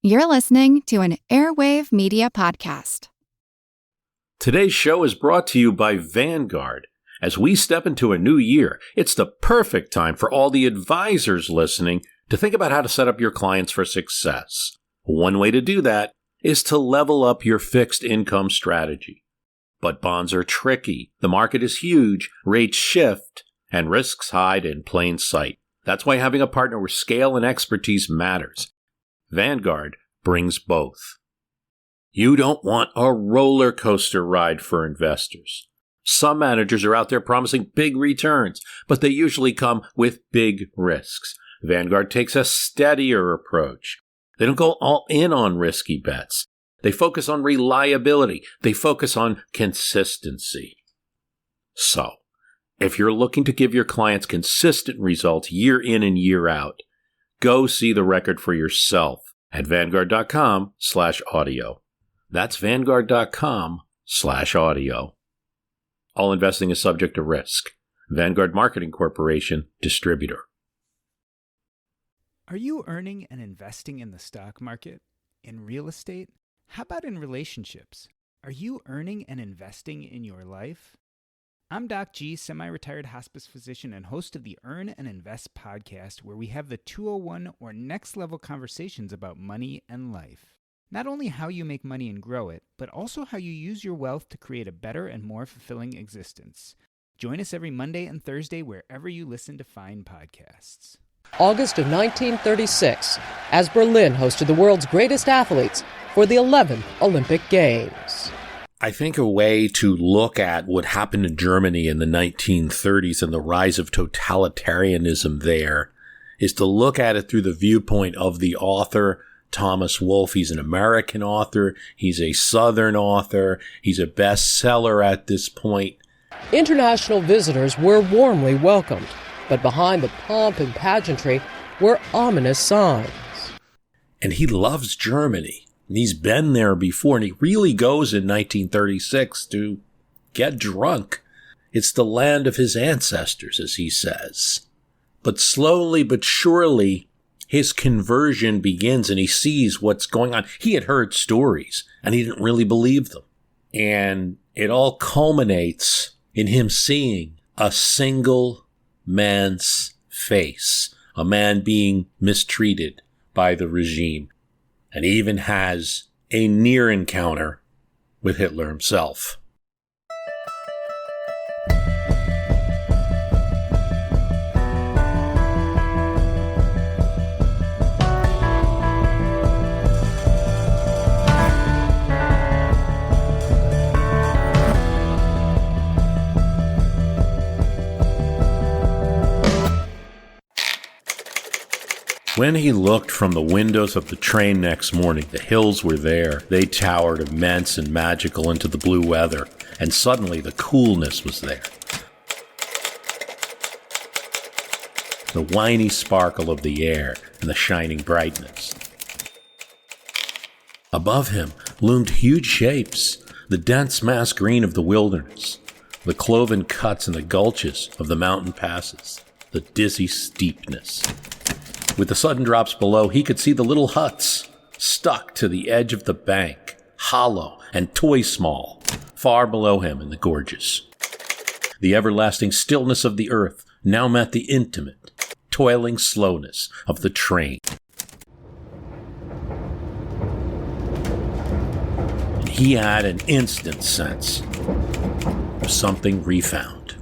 You're listening to an Airwave Media Podcast. Today's show is brought to you by Vanguard. As we step into a new year, it's the perfect time for all the advisors listening to think about how to set up your clients for success. One way to do that is to level up your fixed income strategy. But bonds are tricky, the market is huge, rates shift, and risks hide in plain sight. That's why having a partner with scale and expertise matters. Vanguard brings both. You don't want a roller coaster ride for investors. Some managers are out there promising big returns, but they usually come with big risks. Vanguard takes a steadier approach. They don't go all in on risky bets. They focus on reliability. They focus on consistency. So, if you're looking to give your clients consistent results year in and year out, go see the record for yourself at Vanguard.com/audio. That's Vanguard.com/audio. All investing is subject to risk. Vanguard Marketing Corporation, distributor. Are you earning and investing in the stock market? In real estate? How about in relationships? Are you earning and investing in your life? I'm Doc G, semi-retired hospice physician and host of the Earn and Invest podcast, where we have the 201 or next level conversations about money and life. Not only how you make money and grow it, but also how you use your wealth to create a better and more fulfilling existence. Join us every Monday and Thursday wherever you listen to fine podcasts. August of 1936, as Berlin hosted the world's greatest athletes for the 11th Olympic Games. I think a way to look at what happened in Germany in the 1930s and the rise of totalitarianism there is to look at it through the viewpoint of the author, Thomas Wolfe. He's an American author. He's a Southern author. He's a bestseller at this point. International visitors were warmly welcomed, but behind the pomp and pageantry were ominous signs. And he loves Germany. And he's been there before, and he really goes in 1936 to get drunk. It's the land of his ancestors, as he says. But slowly but surely, his conversion begins, and he sees what's going on. He had heard stories, and he didn't really believe them. And it all culminates in him seeing a single man's face, a man being mistreated by the regime. And even has a near encounter with Hitler himself. When he looked from the windows of the train next morning, the hills were there. They towered immense and magical into the blue weather, and suddenly the coolness was there. The winey sparkle of the air and the shining brightness. Above him loomed huge shapes, the dense mass green of the wilderness, the cloven cuts and the gulches of the mountain passes, the dizzy steepness. With the sudden drops below, he could see the little huts stuck to the edge of the bank, hollow and toy small, far below him in the gorges. The everlasting stillness of the earth now met the intimate, toiling slowness of the train. He had an instant sense of something refound,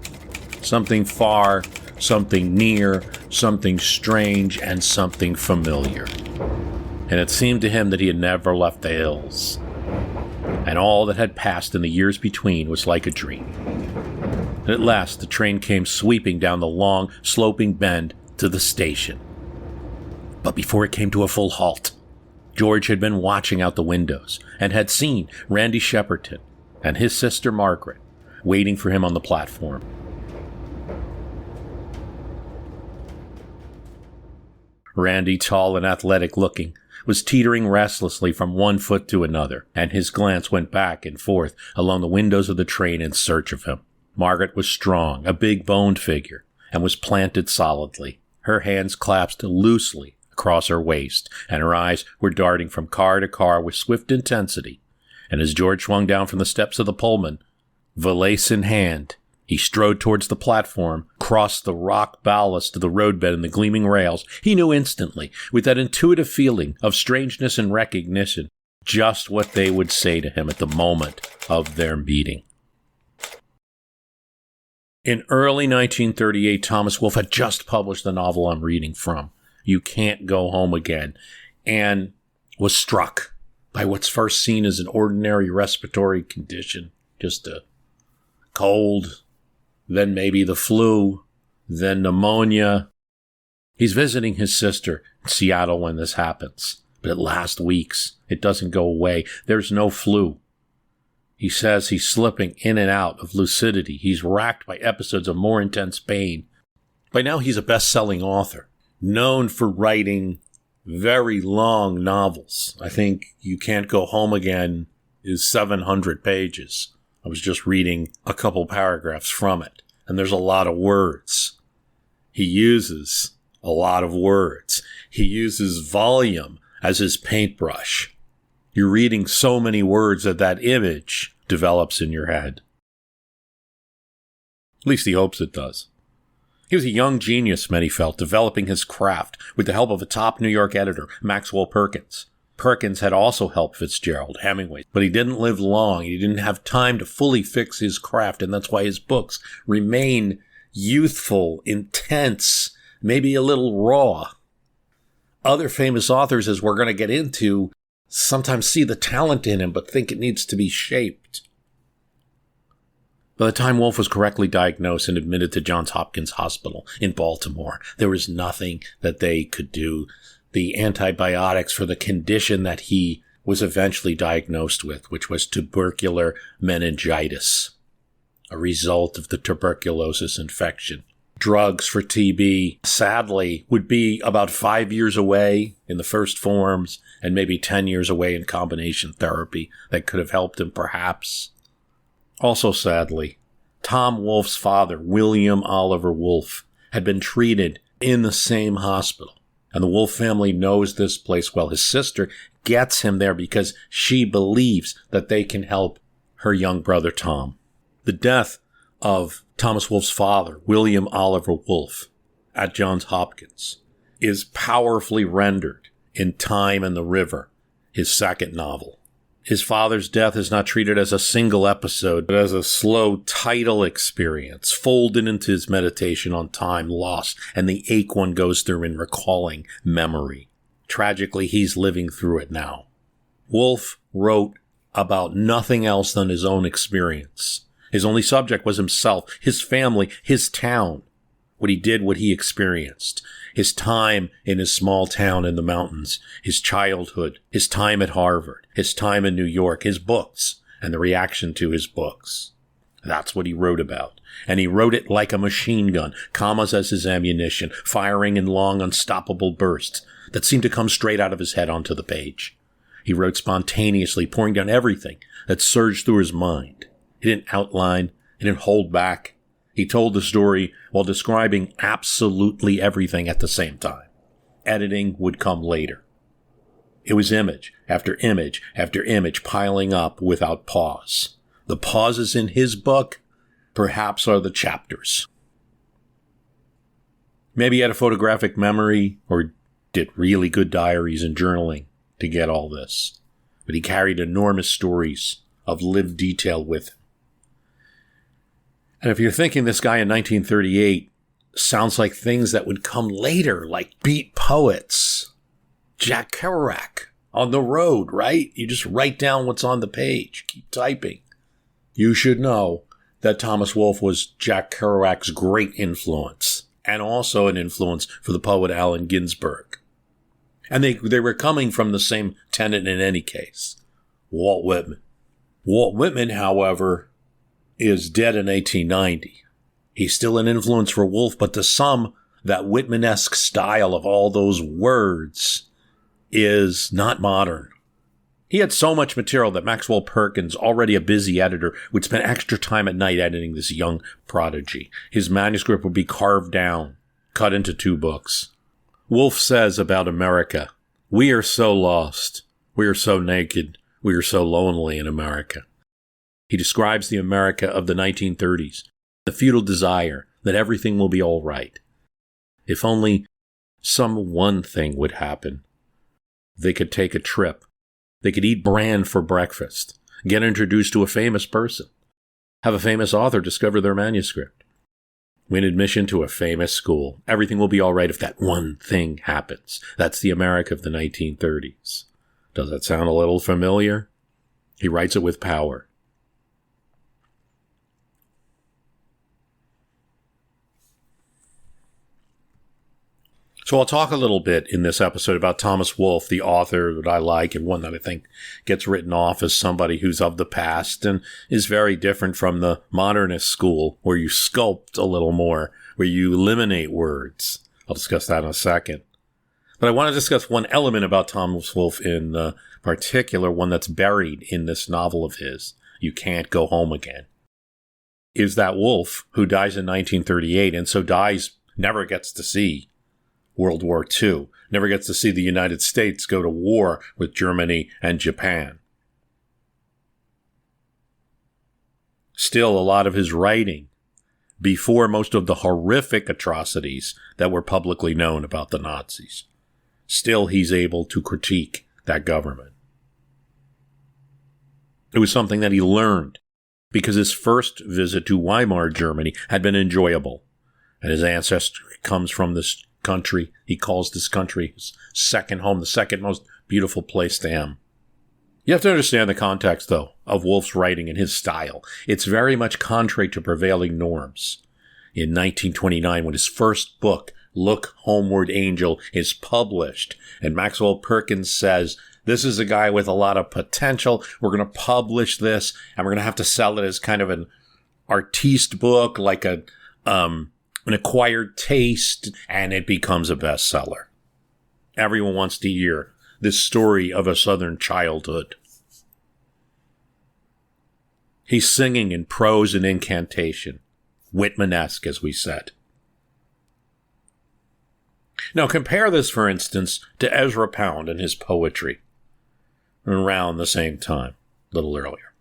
something far, something near, something strange, and something familiar. And it seemed to him that he had never left the hills. And all that had passed in the years between was like a dream. And at last the train came sweeping down the long, sloping bend to the station. But before it came to a full halt, George had been watching out the windows and had seen Randy Shepperton and his sister Margaret waiting for him on the platform. Randy, tall and athletic looking, was teetering restlessly from one foot to another, and his glance went back and forth along the windows of the train in search of him. Margaret was strong, a big boned figure, and was planted solidly, her hands clasped loosely across her waist, and her eyes were darting from car to car with swift intensity. And as George swung down from the steps of the Pullman, valise in hand, he strode towards the platform, crossed the rock ballast of the roadbed and the gleaming rails. He knew instantly, with that intuitive feeling of strangeness and recognition, just what they would say to him at the moment of their meeting. In early 1938, Thomas Wolfe had just published the novel I'm reading from, You Can't Go Home Again, and was struck by what's first seen as an ordinary respiratory condition, just a cold, then maybe the flu, then pneumonia. He's visiting his sister in Seattle when this happens, but it lasts weeks. It doesn't go away. There's no flu. He says he's slipping in and out of lucidity. He's racked by episodes of more intense pain. By now, he's a best-selling author, known for writing very long novels. I think You Can't Go Home Again is 700 pages. I was just reading a couple paragraphs from it, and there's a lot of words. He uses a lot of words. He uses volume as his paintbrush. You're reading so many words that image develops in your head. At least he hopes it does. He was a young genius, many felt, developing his craft with the help of a top New York editor, Maxwell Perkins. Perkins had also helped Fitzgerald, Hemingway, but he didn't live long. He didn't have time to fully fix his craft, and that's why his books remain youthful, intense, maybe a little raw. Other famous authors, as we're going to get into, sometimes see the talent in him, but think it needs to be shaped. By the time Wolfe was correctly diagnosed and admitted to Johns Hopkins Hospital in Baltimore, there was nothing that they could do. The antibiotics for the condition that he was eventually diagnosed with, which was tubercular meningitis, a result of the tuberculosis infection. Drugs for TB, sadly, would be about 5 years away in the first forms and maybe 10 years away in combination therapy that could have helped him perhaps. Also sadly, Tom Wolfe's father, William Oliver Wolfe, had been treated in the same hospital. And the Wolfe family knows this place well. His sister gets him there because she believes that they can help her young brother Tom. The death of Thomas Wolfe's father, William Oliver Wolfe, at Johns Hopkins, is powerfully rendered in Time and the River, his second novel. His father's death is not treated as a single episode, but as a slow tidal experience, folded into his meditation on time lost and the ache one goes through in recalling memory. Tragically, he's living through it now. Wolfe wrote about nothing else than his own experience. His only subject was himself, his family, his town, what he did, what he experienced, his time in his small town in the mountains, his childhood, his time at Harvard, his time in New York, his books, and the reaction to his books. That's what he wrote about. And he wrote it like a machine gun, commas as his ammunition, firing in long, unstoppable bursts that seemed to come straight out of his head onto the page. He wrote spontaneously, pouring down everything that surged through his mind. He didn't outline. He didn't hold back. He told the story while describing absolutely everything at the same time. Editing would come later. It was image after image after image piling up without pause. The pauses in his book perhaps are the chapters. Maybe he had a photographic memory or did really good diaries and journaling to get all this. But he carried enormous stories of lived detail with him. And if you're thinking this guy in 1938 sounds like things that would come later, like beat poets, Jack Kerouac, on the road, right? You just write down what's on the page, keep typing. You should know that Thomas Wolfe was Jack Kerouac's great influence, and also an influence for the poet Allen Ginsberg. And they were coming from the same tenet in any case, Walt Whitman. Walt Whitman, however, is dead in 1890. He's still an influence for Wolfe, but to some, that Whitman-esque style of all those words is not modern. He had so much material that Maxwell Perkins, already a busy editor, would spend extra time at night editing this young prodigy. His manuscript would be carved down, cut into 2 books. Wolfe says about America, "We are so lost. We are so naked. We are so lonely in America." He describes the America of the 1930s, the futile desire that everything will be all right. If only some one thing would happen. They could take a trip. They could eat bran for breakfast, get introduced to a famous person, have a famous author discover their manuscript, win admission to a famous school. Everything will be all right if that one thing happens. That's the America of the 1930s. Does that sound a little familiar? He writes it with power. So I'll talk a little bit in this episode about Thomas Wolfe, the author that I like and one that I think gets written off as somebody who's of the past and is very different from the modernist school where you sculpt a little more, where you eliminate words. I'll discuss that in a second. But I want to discuss one element about Thomas Wolfe in particular, one that's buried in this novel of his, You Can't Go Home Again. Is that Wolfe, who dies in 1938 and so dies, never gets to see World War II, never gets to see the United States go to war with Germany and Japan. Still, a lot of his writing, before most of the horrific atrocities that were publicly known about the Nazis, still he's able to critique that government. It was something that he learned because his first visit to Weimar Germany had been enjoyable, and his ancestry comes from this country. He calls this country his second home, the second most beautiful place to him. You have to understand the context, though, of Wolfe's writing and his style. It's very much contrary to prevailing norms. In 1929, when his first book, Look Homeward, Angel, is published, and Maxwell Perkins says, this is a guy with a lot of potential. We're going to publish this, and we're going to have to sell it as kind of an artiste book, like an acquired taste, and it becomes a bestseller. Everyone wants to hear this story of a Southern childhood. He's singing in prose and incantation, Whitman-esque, as we said. Now compare this, for instance, to Ezra Pound and his poetry around the same time, a little earlier,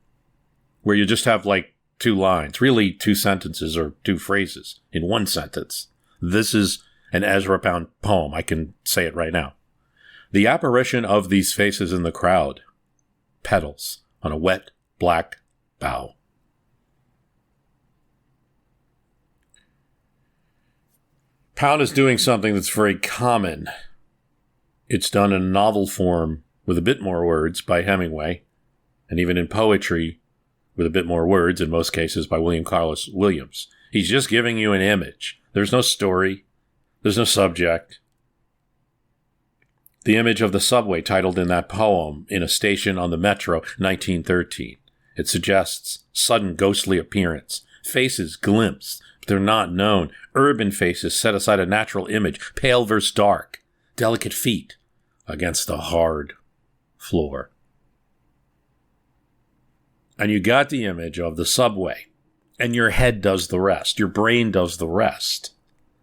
where you just have like two lines, really two sentences or two phrases in one sentence. This is an Ezra Pound poem. I can say it right now. The apparition of these faces in the crowd, petals on a wet black bough. Pound is doing something that's very common. It's done in novel form with a bit more words by Hemingway, and even in poetry with a bit more words, in most cases, by William Carlos Williams. He's just giving you an image. There's no story. There's no subject. The image of the subway titled in that poem, In a Station on the Metro, 1913. It suggests sudden ghostly appearance. Faces glimpsed, but they're not known. Urban faces set aside a natural image. Pale versus dark. Delicate feet against the hard floor. And you got the image of the subway, and your head does the rest. Your brain does the rest.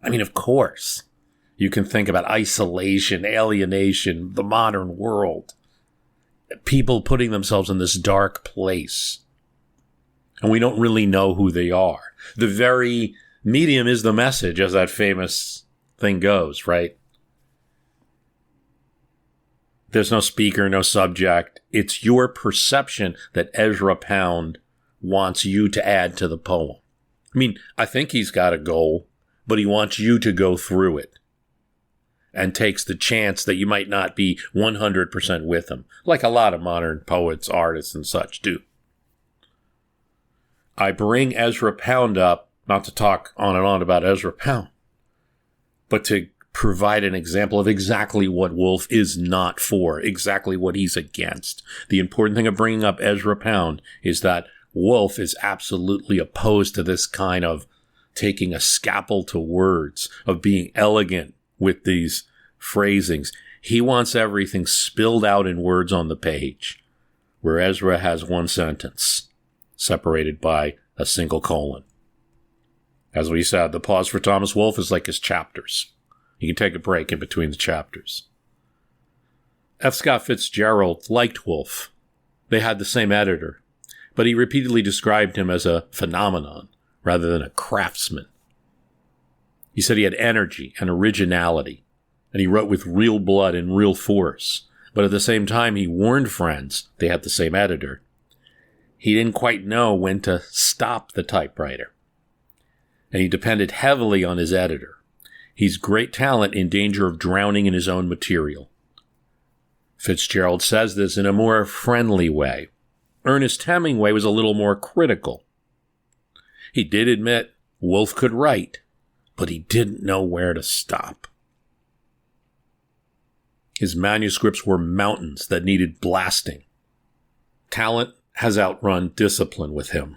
I mean, of course, you can think about isolation, alienation, the modern world, people putting themselves in this dark place, and we don't really know who they are. The very medium is the message, as that famous thing goes, right? There's no speaker, no subject. It's your perception that Ezra Pound wants you to add to the poem. I mean, I think he's got a goal, but he wants you to go through it and takes the chance that you might not be 100% with him, like a lot of modern poets, artists, and such do. I bring Ezra Pound up, not to talk on and on about Ezra Pound, but to provide an example of exactly what Wolfe is not for, exactly what he's against. The important thing of bringing up Ezra Pound is that Wolfe is absolutely opposed to this kind of taking a scalpel to words, of being elegant with these phrasings. He wants everything spilled out in words on the page, where Ezra has one sentence separated by a single colon. As we said, the pause for Thomas Wolfe is like his chapters. You can take a break in between the chapters. F. Scott Fitzgerald liked Wolfe. They had the same editor, but he repeatedly described him as a phenomenon rather than a craftsman. He said he had energy and originality, and he wrote with real blood and real force. But at the same time, he warned friends, they had the same editor, he didn't quite know when to stop the typewriter. And he depended heavily on his editor. He's great talent in danger of drowning in his own material. Fitzgerald says this in a more friendly way. Ernest Hemingway was a little more critical. He did admit Wolfe could write, but he didn't know where to stop. His manuscripts were mountains that needed blasting. Talent has outrun discipline with him.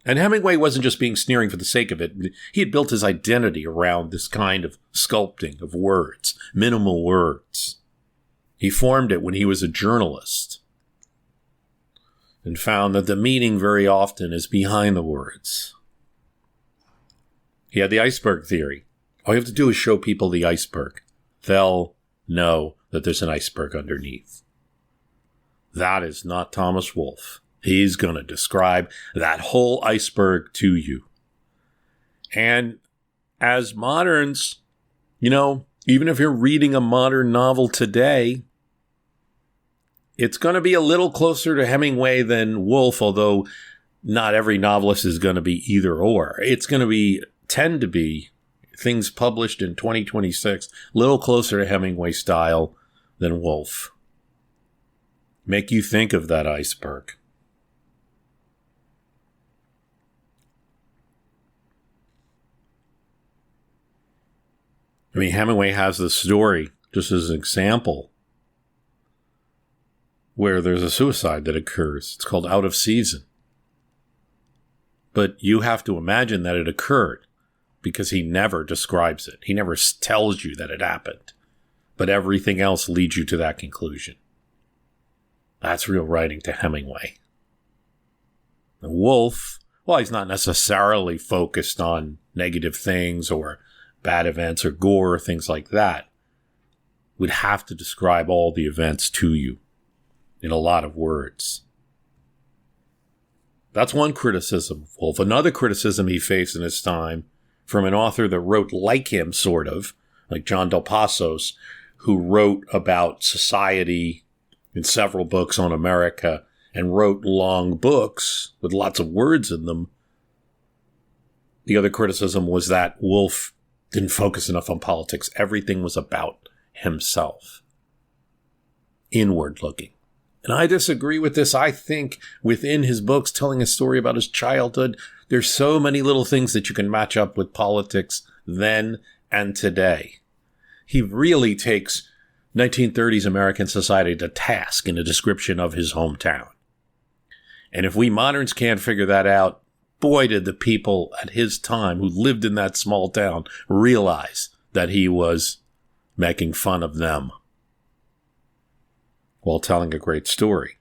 And Hemingway wasn't just being sneering for the sake of it. He had built his identity around this kind of sculpting of words, minimal words. He formed it when he was a journalist and found that the meaning very often is behind the words. He had the iceberg theory. All you have to do is show people the iceberg. They'll know that there's an iceberg underneath. That is not Thomas Wolfe. He's going to describe that whole iceberg to you. And as moderns, even if you're reading a modern novel today, it's going to be a little closer to Hemingway than Wolfe, although not every novelist is going to be either or. It's going to tend to be things published in 2026, a little closer to Hemingway style than Wolfe. Make you think of that iceberg. Hemingway has this story, just as an example, where there's a suicide that occurs. It's called Out of Season. But you have to imagine that it occurred because he never describes it. He never tells you that it happened. But everything else leads you to that conclusion. That's real writing to Hemingway. And Wolfe, he's not necessarily focused on negative things or bad events or gore or things like that. Would have to describe all the events to you in a lot of words. That's one criticism of Wolfe. Another criticism he faced in his time from an author that wrote like him, sort of, like John Del Pasos, who wrote about society in several books on America and wrote long books with lots of words in them. The other criticism was that Wolfe didn't focus enough on politics. Everything was about himself. Inward looking. And I disagree with this. I think within his books, telling a story about his childhood, there's so many little things that you can match up with politics then and today. He really takes 1930s American society to task in a description of his hometown. And if we moderns can't figure that out, boy, did the people at his time who lived in that small town realize that he was making fun of them while telling a great story.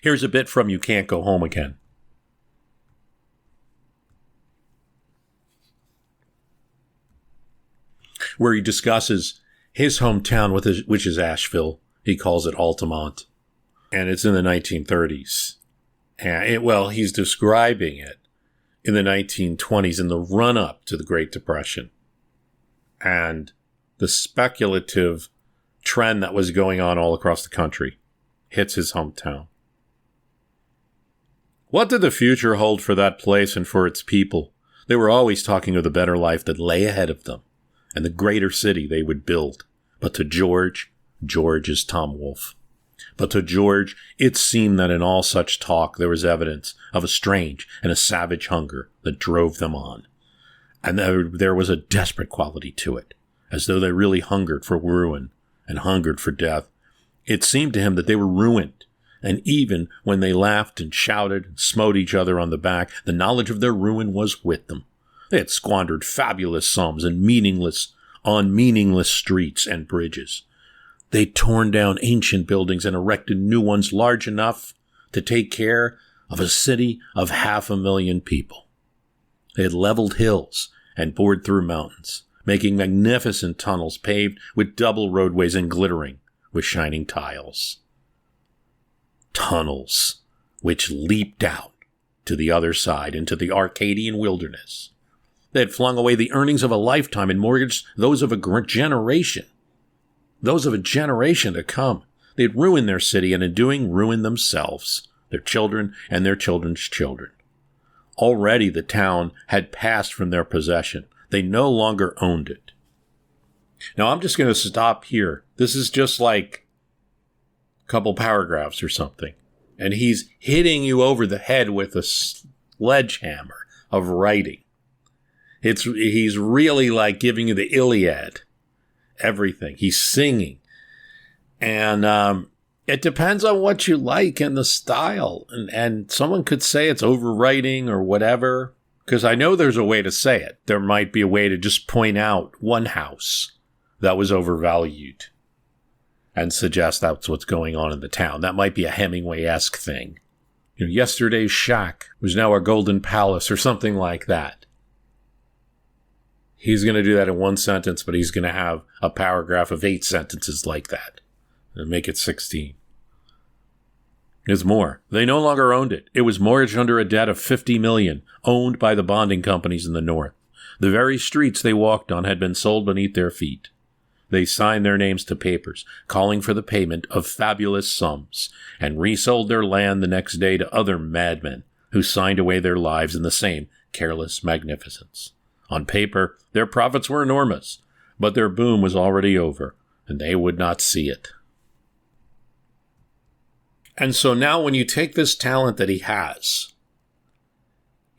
Here's a bit from You Can't Go Home Again. Where he discusses his hometown, which is Asheville. He calls it Altamont. And it's in the 1930s. And he's describing it in the 1920s, in the run-up to the Great Depression. And the speculative trend that was going on all across the country hits his hometown. What did the future hold for that place and for its people? They were always talking of the better life that lay ahead of them and the greater city they would build. But to George is Tom Wolfe. But to George, it seemed that in all such talk there was evidence of a strange and a savage hunger that drove them on. And there was a desperate quality to it, as though they really hungered for ruin and hungered for death. It seemed to him that they were ruined, and even when they laughed and shouted and smote each other on the back, the knowledge of their ruin was with them. They had squandered fabulous sums on meaningless streets and bridges. They'd torn down ancient buildings and erected new ones large enough to take care of a city of 500,000 people. They had leveled hills and bored through mountains, making magnificent tunnels paved with double roadways and glittering with shining tiles. Tunnels which leaped out to the other side into the Arcadian wilderness. They had flung away the earnings of a lifetime and mortgaged those of a generation. Those of a generation to come. They had ruined their city and in doing ruined themselves, their children and their children's children. Already the town had passed from their possession. They no longer owned it. Now I'm just going to stop here. This is just like a couple paragraphs or something. And he's hitting you over the head with a sledgehammer of writing. He's really like giving you the Iliad. Everything. He's singing. And it depends on what you like and the style. And someone could say it's overwriting or whatever. Because I know there's a way to say it. There might be a way to just point out one house that was overvalued and suggest that's what's going on in the town. That might be a Hemingway-esque thing. You know, yesterday's shack was now a golden palace or something like that. He's going to do that in one sentence, but he's going to have a paragraph of 8 sentences like that and make it 16. There's more. They no longer owned it. It was mortgaged under a debt of $50 million, owned by the bonding companies in the north. The very streets they walked on had been sold beneath their feet. They signed their names to papers, calling for the payment of fabulous sums, and resold their land the next day to other madmen who signed away their lives in the same careless magnificence. On paper, their profits were enormous, but their boom was already over, and they would not see it. And so now when you take this talent that he has,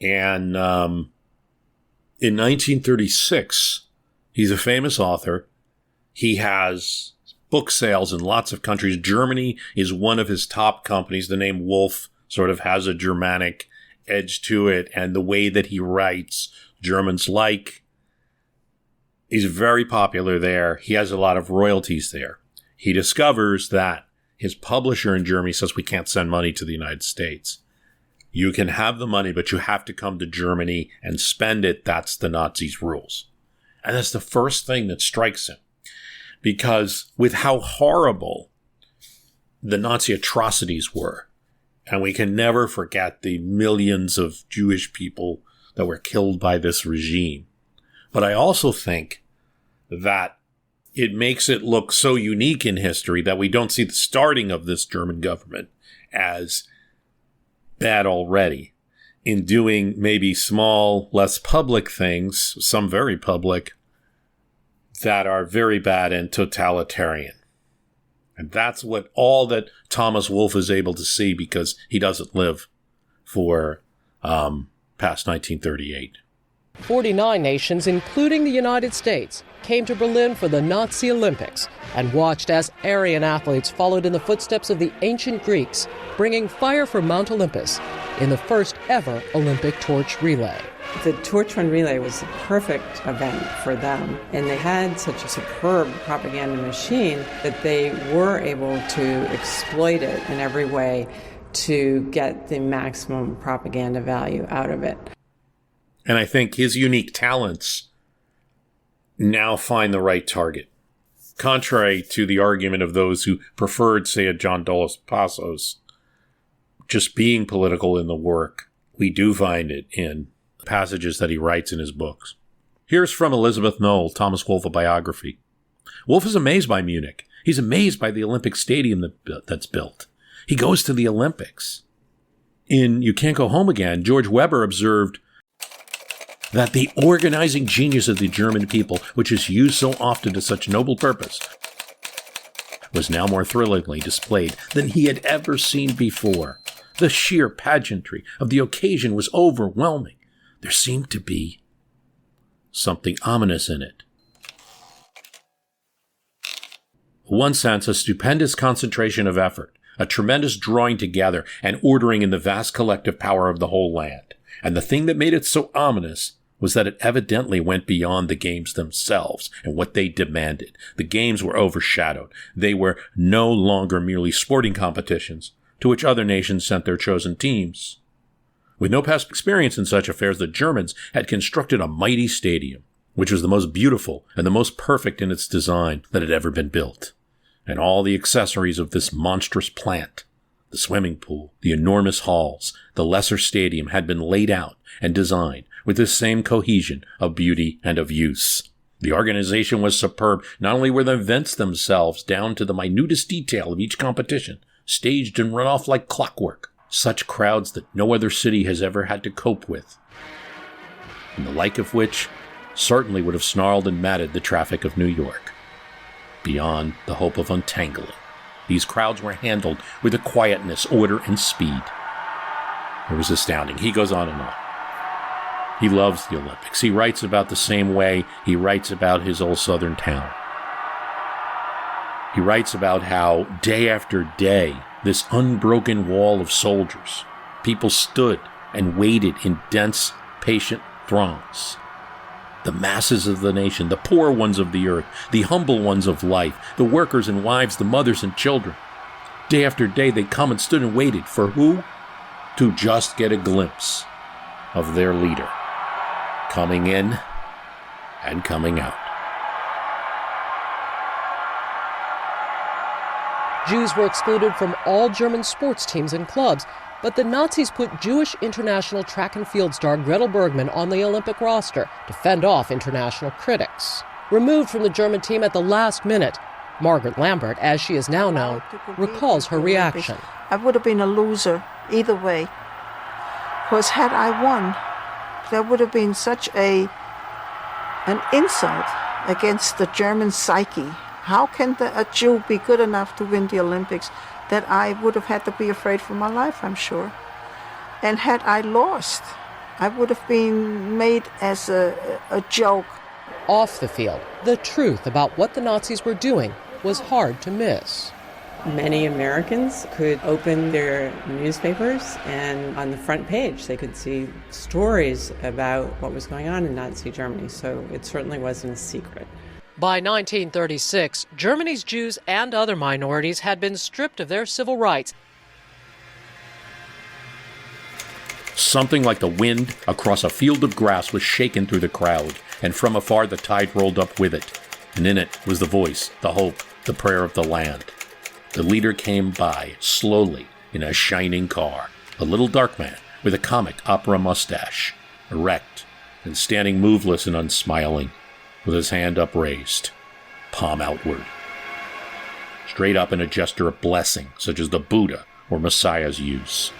and in 1936, he's a famous author. He has book sales in lots of countries. Germany is one of his top companies. The name Wolfe sort of has a Germanic edge to it, and the way that he writes, Germans like. He's very popular there. He has a lot of royalties there. He discovers that his publisher in Germany says, we can't send money to the United States. You can have the money, but you have to come to Germany and spend it. That's the Nazis' rules. And that's the first thing that strikes him. Because with how horrible the Nazi atrocities were, and we can never forget the millions of Jewish people that were killed by this regime. But I also think that it makes it look so unique in history that we don't see the starting of this German government as bad already in doing maybe small, less public things, some very public, that are very bad and totalitarian. And that's what all that Thomas Wolfe is able to see because he doesn't live for past 1938. 49 nations, including the United States, came to Berlin for the Nazi Olympics and watched as Aryan athletes followed in the footsteps of the ancient Greeks, bringing fire from Mount Olympus in the first ever Olympic torch relay. The torch run relay was the perfect event for them, and they had such a superb propaganda machine that they were able to exploit it in every way to get the maximum propaganda value out of it. And I think his unique talents now find the right target. Contrary to the argument of those who preferred, say, a John Dos Passos, just being political in the work, we do find it in passages that he writes in his books. Here's from Elizabeth Knoll, Thomas Wolfe biography. Wolfe is amazed by Munich. He's amazed by the Olympic Stadium that's built. He goes to the Olympics. In You Can't Go Home Again, George Weber observed that the organizing genius of the German people, which is used so often to such noble purpose, was now more thrillingly displayed than he had ever seen before. The sheer pageantry of the occasion was overwhelming. There seemed to be something ominous in it. In one sense, a stupendous concentration of effort, a tremendous drawing together and ordering in the vast collective power of the whole land. And the thing that made it so ominous was that it evidently went beyond the games themselves and what they demanded. The games were overshadowed. They were no longer merely sporting competitions to which other nations sent their chosen teams. With no past experience in such affairs, the Germans had constructed a mighty stadium, which was the most beautiful and the most perfect in its design that had ever been built. And all the accessories of this monstrous plant, the swimming pool, the enormous halls, the lesser stadium, had been laid out and designed with this same cohesion of beauty and of use. The organization was superb. Not only were the events themselves, down to the minutest detail of each competition, staged and run off like clockwork, such crowds that no other city has ever had to cope with, and the like of which certainly would have snarled and matted the traffic of New York. Beyond the hope of untangling, these crowds were handled with a quietness, order, and speed. It was astounding. He goes on and on. He loves the Olympics. He writes about the same way he writes about his old southern town. He writes about how, day after day, this unbroken wall of soldiers, people stood and waited in dense, patient throngs. The masses of the nation, the poor ones of the earth, the humble ones of life, the workers and wives, the mothers and children. Day after day, they come and stood and waited for who? To just get a glimpse of their leader, coming in and coming out. Jews were excluded from all German sports teams and clubs, but the Nazis put Jewish international track and field star Gretel Bergmann on the Olympic roster to fend off international critics. Removed from the German team at the last minute, Margaret Lambert, as she is now known, recalls her reaction. I would have been a loser either way, because had I won, there would have been such an insult against the German psyche. How can a Jew be good enough to win the Olympics? That I would have had to be afraid for my life, I'm sure. And had I lost, I would have been made as a joke. Off the field, the truth about what the Nazis were doing was hard to miss. Many Americans could open their newspapers, and on the front page they could see stories about what was going on in Nazi Germany, so it certainly wasn't a secret. By 1936, Germany's Jews and other minorities had been stripped of their civil rights. Something like the wind across a field of grass was shaken through the crowd, and from afar the tide rolled up with it. And in it was the voice, the hope, the prayer of the land. The leader came by, slowly, in a shining car, a little dark man with a comic opera mustache, erect and standing moveless and unsmiling, with his hand upraised, palm outward, straight up in a gesture of blessing, such as the Buddha or Messiahs use.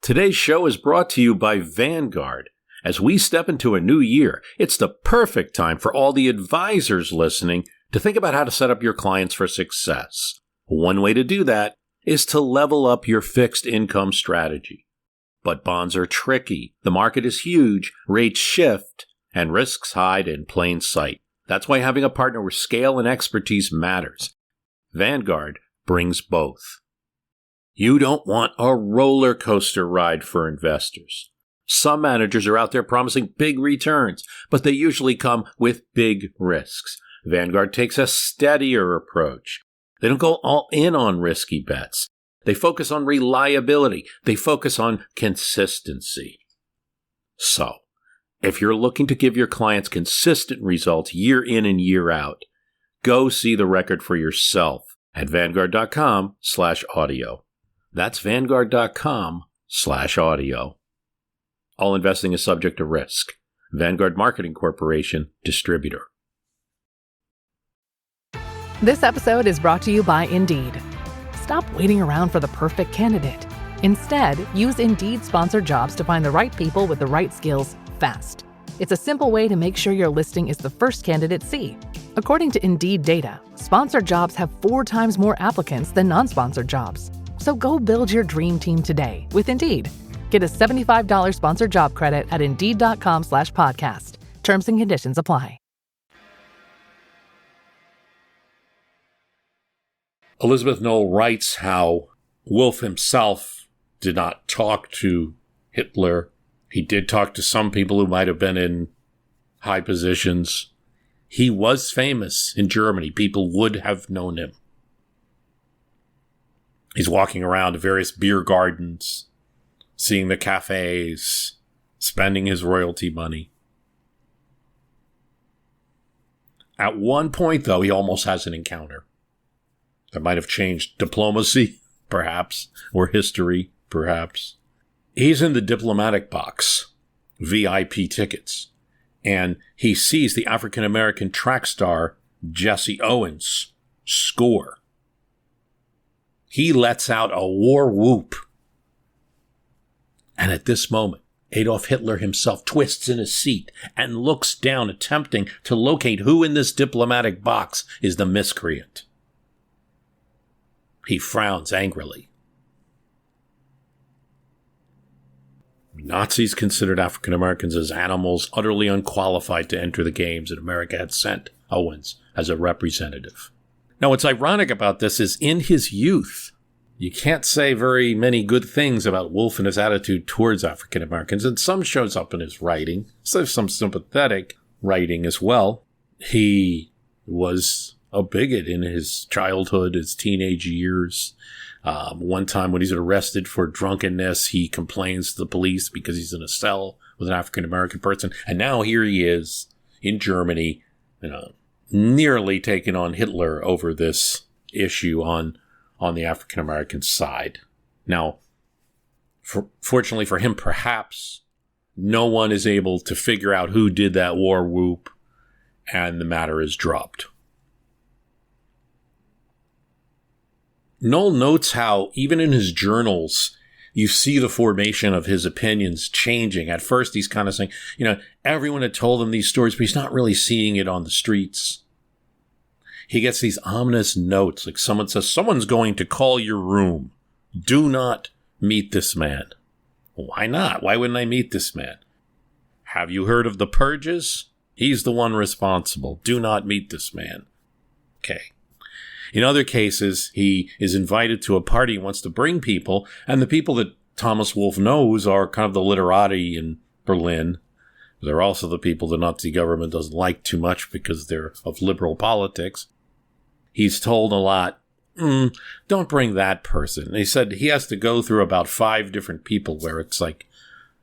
Today's show is brought to you by Vanguard. As we step into a new year, it's the perfect time for all the advisors listening to think about how to set up your clients for success. One way to do that is to level up your fixed income strategy. But bonds are tricky, the market is huge, rates shift, and risks hide in plain sight. That's why having a partner with scale and expertise matters. Vanguard brings both. You don't want a roller coaster ride for investors. Some managers are out there promising big returns, but they usually come with big risks. Vanguard takes a steadier approach. They don't go all in on risky bets. They focus on reliability. They focus on consistency. So, if you're looking to give your clients consistent results year in and year out, go see the record for yourself at Vanguard.com/audio. That's Vanguard.com/audio. All investing is subject to risk. Vanguard Marketing Corporation, distributor. This episode is brought to you by Indeed. Stop waiting around for the perfect candidate. Instead, use Indeed sponsored jobs to find the right people with the right skills fast. It's a simple way to make sure your listing is the first candidates see. According to Indeed data, sponsored jobs have 4 times more applicants than non-sponsored jobs. So go build your dream team today with Indeed. Get a $75 sponsored job credit at Indeed.com/podcast. Terms and conditions apply. Elizabeth Noel writes how Wolfe himself did not talk to Hitler. He did talk to some people who might have been in high positions. He was famous in Germany. People would have known him. He's walking around to various beer gardens, seeing the cafes, spending his royalty money. At one point, though, he almost has an encounter that might have changed diplomacy, perhaps, or history, perhaps. He's in the diplomatic box, VIP tickets, and he sees the African-American track star Jesse Owens score. He lets out a war whoop. And at this moment, Adolf Hitler himself twists in his seat and looks down, attempting to locate who in this diplomatic box is the miscreant. He frowns angrily. Nazis considered African Americans as animals utterly unqualified to enter the games, and America had sent Owens as a representative. Now, what's ironic about this is in his youth, you can't say very many good things about Wolfe and his attitude towards African Americans, and some shows up in his writing. So there's some sympathetic writing as well. He was a bigot in his childhood, his teenage years. One time when he's arrested for drunkenness, he complains to the police because he's in a cell with an African-American person. And now here he is in Germany, nearly taking on Hitler over this issue on the African-American side. Now, fortunately for him, perhaps no one is able to figure out who did that war whoop, and the matter is dropped. Knoll notes how, even in his journals, you see the formation of his opinions changing. At first, he's kind of saying, everyone had told him these stories, but he's not really seeing it on the streets. He gets these ominous notes, like someone says, someone's going to call your room. Do not meet this man. Why not? Why wouldn't I meet this man? Have you heard of the purges? He's the one responsible. Do not meet this man. Okay. In other cases, he is invited to a party, wants to bring people, and the people that Thomas Wolfe knows are kind of the literati in Berlin. They're also the people the Nazi government doesn't like too much because they're of liberal politics. He's told a lot, don't bring that person. And he said he has to go through about 5 different people where it's like,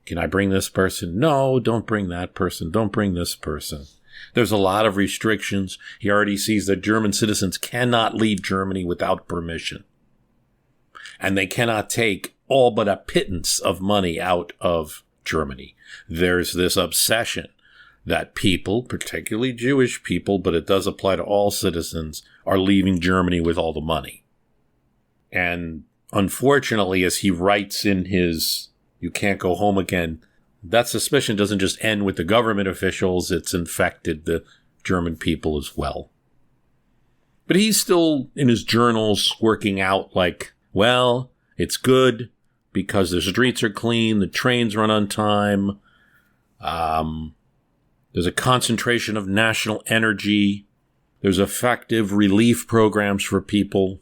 can I bring this person? No, don't bring that person. Don't bring this person. There's a lot of restrictions. He already sees that German citizens cannot leave Germany without permission. And they cannot take all but a pittance of money out of Germany. There's this obsession that people, particularly Jewish people, but it does apply to all citizens, are leaving Germany with all the money. And unfortunately, as he writes in his You Can't Go Home Again, that suspicion doesn't just end with the government officials, it's infected the German people as well. But he's still, in his journals, working out like, well, it's good because the streets are clean, the trains run on time, there's a concentration of national energy, there's effective relief programs for people.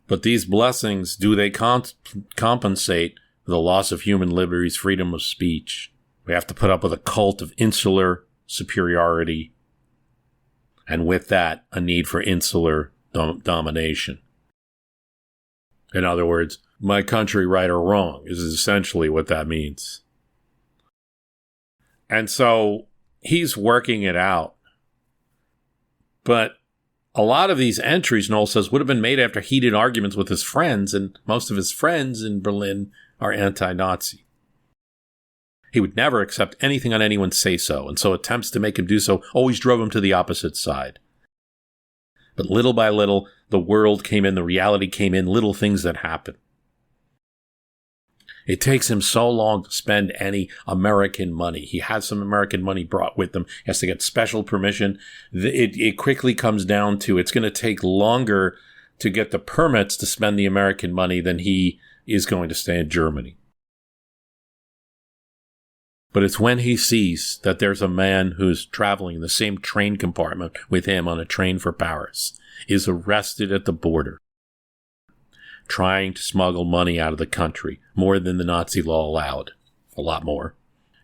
But these blessings, do they compensate for the loss of human liberties, freedom of speech? We have to put up with a cult of insular superiority. And with that, a need for insular domination. In other words, my country, right or wrong, is essentially what that means. And so he's working it out. But a lot of these entries, Knoll says, would have been made after heated arguments with his friends, and most of his friends in Berlin are anti-Nazi. He would never accept anything on anyone's say-so, and so attempts to make him do so always drove him to the opposite side. But little by little, the world came in, the reality came in, little things that happen. It takes him so long to spend any American money. He has some American money brought with him. He has to get special permission. It quickly comes down to it's going to take longer to get the permits to spend the American money than he is going to stay in Germany. But it's when he sees that there's a man who's traveling in the same train compartment with him on a train for Paris, is arrested at the border, trying to smuggle money out of the country, more than the Nazi law allowed. A lot more.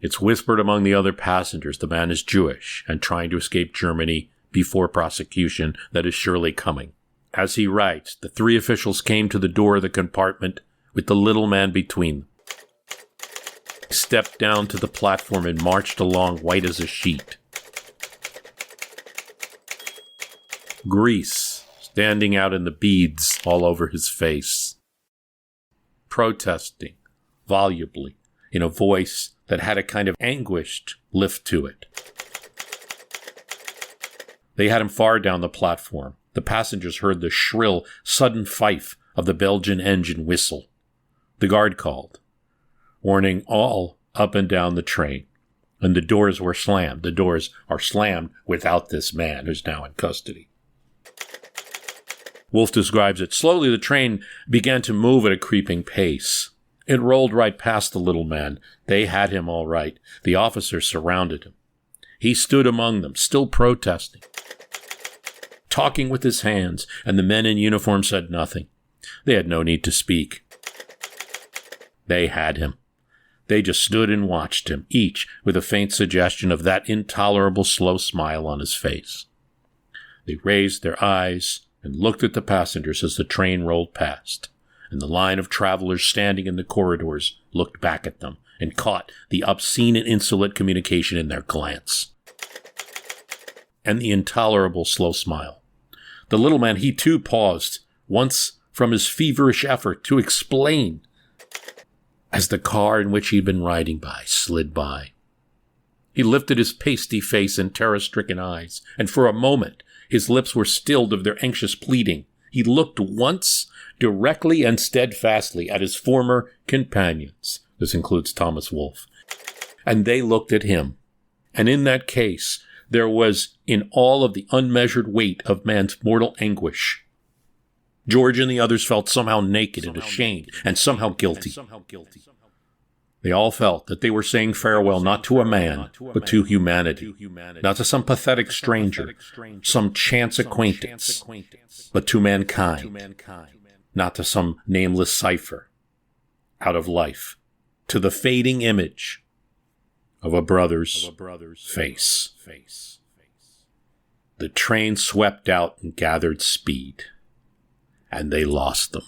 It's whispered among the other passengers the man is Jewish and trying to escape Germany before prosecution that is surely coming. As he writes, the three officials came to the door of the compartment with the little man between them. He stepped down to the platform and marched along white as a sheet. Grease standing out in the beads all over his face. Protesting volubly in a voice that had a kind of anguished lift to it. They had him far down the platform. The passengers heard the shrill, sudden fife of the Belgian engine whistle. The guard called, warning all up and down the train. And the doors were slammed. The doors are slammed without this man who's now in custody. Wolfe describes it. Slowly the train began to move at a creeping pace. It rolled right past the little man. They had him all right. The officers surrounded him. He stood among them, still protesting, talking with his hands, and the men in uniform said nothing. They had no need to speak. They had him. They just stood and watched him, each with a faint suggestion of that intolerable slow smile on his face. They raised their eyes and looked at the passengers as the train rolled past, and the line of travelers standing in the corridors looked back at them and caught the obscene and insolent communication in their glance. And the intolerable slow smile. The little man, he too paused, once from his feverish effort to explain, as the car in which he'd been riding by slid by. He lifted his pasty face and terror-stricken eyes, and for a moment his lips were stilled of their anxious pleading. He looked once directly and steadfastly at his former companions. This includes Thomas Wolfe. And they looked at him. And in that case, there was in all of the unmeasured weight of man's mortal anguish. George and the others felt somehow naked and ashamed and somehow guilty. They all felt that they were saying farewell not to a man, but to humanity. Not to some pathetic stranger, some chance acquaintance, but to mankind. Not to some nameless cipher out of life, to the fading image of a brother's face. The train swept out and gathered speed, and they lost them.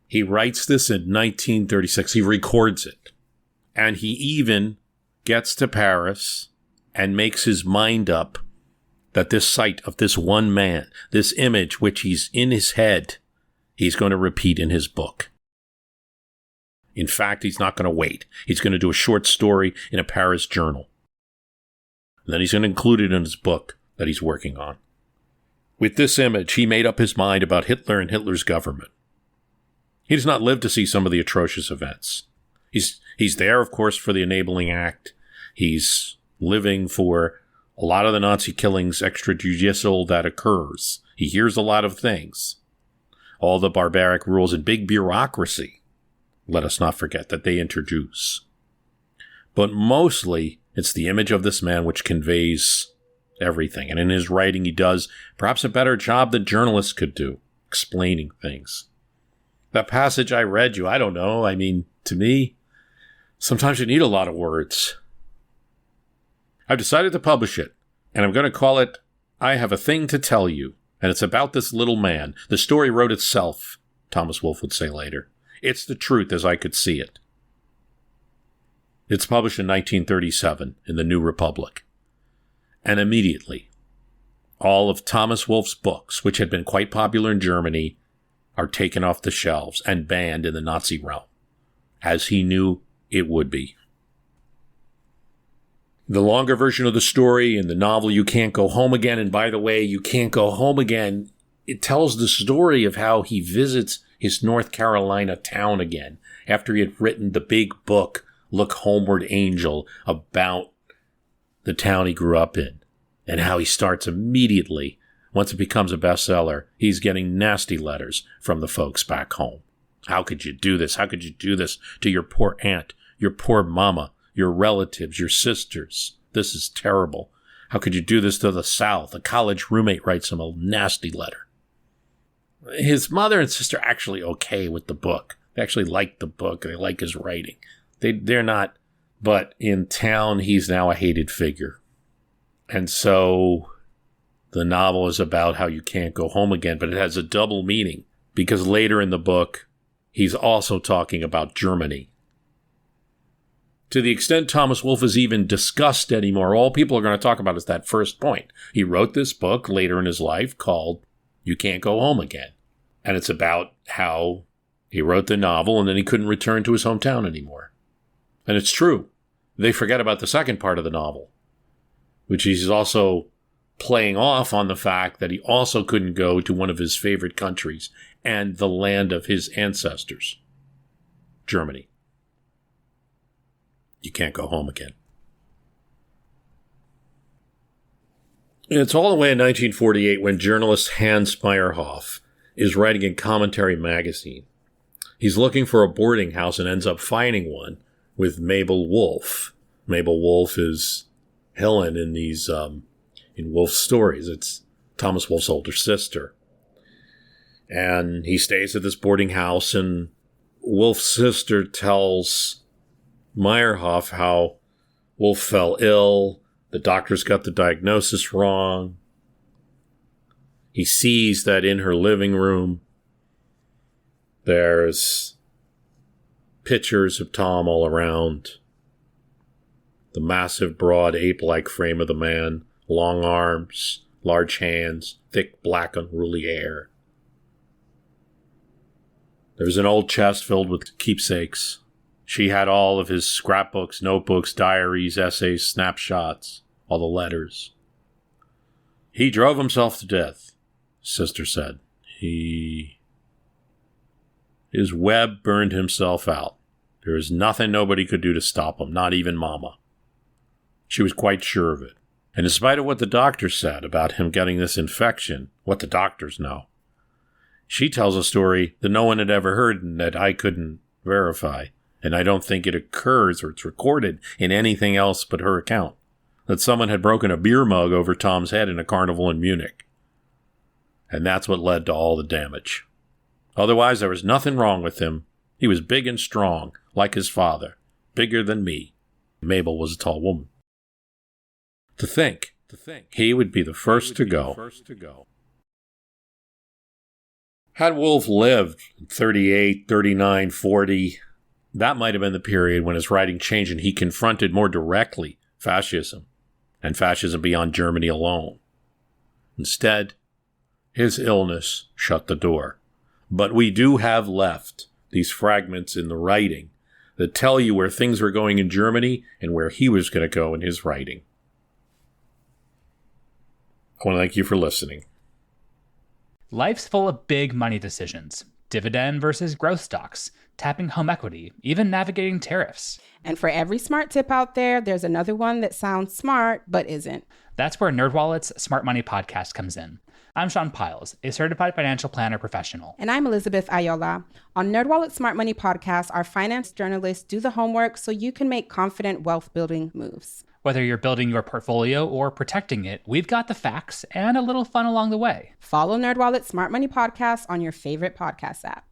He writes this in 1936. He records it, and he even gets to Paris and makes his mind up that this sight of this one man, this image which he's in his head, he's going to repeat in his book. In fact, he's not going to wait. He's going to do a short story in a Paris journal. And then he's going to include it in his book that he's working on. With this image, he made up his mind about Hitler and Hitler's government. He does not live to see some of the atrocious events. He's there, of course, for the Enabling Act. He's living for a lot of the Nazi killings extrajudicial that occurs. He hears a lot of things. All the barbaric rules and big bureaucracy, let us not forget, that they introduce. But mostly, it's the image of this man which conveys everything. And in his writing, he does perhaps a better job than journalists could do, explaining things. That passage I read you, I don't know. I mean, to me, sometimes you need a lot of words. I've decided to publish it, and I'm going to call it, I Have a Thing to Tell You, and it's about this little man. The story wrote itself, Thomas Wolfe would say later. It's the truth as I could see it. It's published in 1937 in the New Republic. And immediately, all of Thomas Wolfe's books, which had been quite popular in Germany, are taken off the shelves and banned in the Nazi realm, as he knew it would be. The longer version of the story in the novel You Can't Go Home Again, and by the way, You Can't Go Home Again, it tells the story of how he visits his North Carolina town again after he had written the big book, Look Homeward Angel, about the town he grew up in, and how he starts immediately, once it becomes a bestseller, he's getting nasty letters from the folks back home. How could you do this? How could you do this to your poor aunt, your poor mama, your relatives, your sisters? This is terrible. How could you do this to the South? A college roommate writes him a nasty letter. His mother and sister are actually okay with the book. They actually like the book. They like his writing. They're not, but in town, he's now a hated figure. And so the novel is about how you can't go home again, but it has a double meaning because later in the book, he's also talking about Germany. To the extent Thomas Wolfe is even discussed anymore, all people are going to talk about is that first point. He wrote this book later in his life called You Can't Go Home Again. And it's about how he wrote the novel and then he couldn't return to his hometown anymore. And it's true. They forget about the second part of the novel, which he's also playing off on the fact that he also couldn't go to one of his favorite countries and the land of his ancestors, Germany. You can't go home again. It's all the way in 1948 when journalist Hans Meyerhoff is writing in Commentary magazine. He's looking for a boarding house and ends up finding one with Mabel Wolfe. Mabel Wolfe is Helen in these in Wolfe's stories. It's Thomas Wolfe's older sister. And he stays at this boarding house, and Wolfe's sister tells Meyerhoff how Wolfe fell ill. The doctors got the diagnosis wrong. He sees that in her living room, there's pictures of Tom all around. The massive, broad, ape-like frame of the man, long arms, large hands, thick, black, unruly hair. There's an old chest filled with keepsakes. She had all of his scrapbooks, notebooks, diaries, essays, snapshots, all the letters. He drove himself to death, sister said. His web burned himself out. There was nothing nobody could do to stop him, not even Mama. She was quite sure of it. And in spite of what the doctor said about him getting this infection, what the doctors know, she tells a story that no one had ever heard and that I couldn't verify. And I don't think it occurs or it's recorded in anything else but her account. That someone had broken a beer mug over Tom's head in a carnival in Munich. And that's what led to all the damage. Otherwise, there was nothing wrong with him. He was big and strong, like his father. Bigger than me. Mabel was a tall woman. To think, he would be the first to go. Had Wolfe lived 38, 39, 40, that might have been the period when his writing changed and he confronted more directly fascism, and fascism beyond Germany alone. Instead, his illness shut the door. But we do have left these fragments in the writing that tell you where things were going in Germany and where he was going to go in his writing. I want to thank you for listening. Life's full of big money decisions. Dividend versus growth stocks, tapping home equity, even navigating tariffs. And for every smart tip out there, there's another one that sounds smart but isn't. That's where NerdWallet's Smart Money Podcast comes in. I'm Sean Piles, a certified financial planner professional. And I'm Elizabeth Ayola. On NerdWallet's Smart Money Podcast, our finance journalists do the homework so you can make confident wealth-building moves. Whether you're building your portfolio or protecting it, we've got the facts and a little fun along the way. Follow NerdWallet's Smart Money Podcast on your favorite podcast app.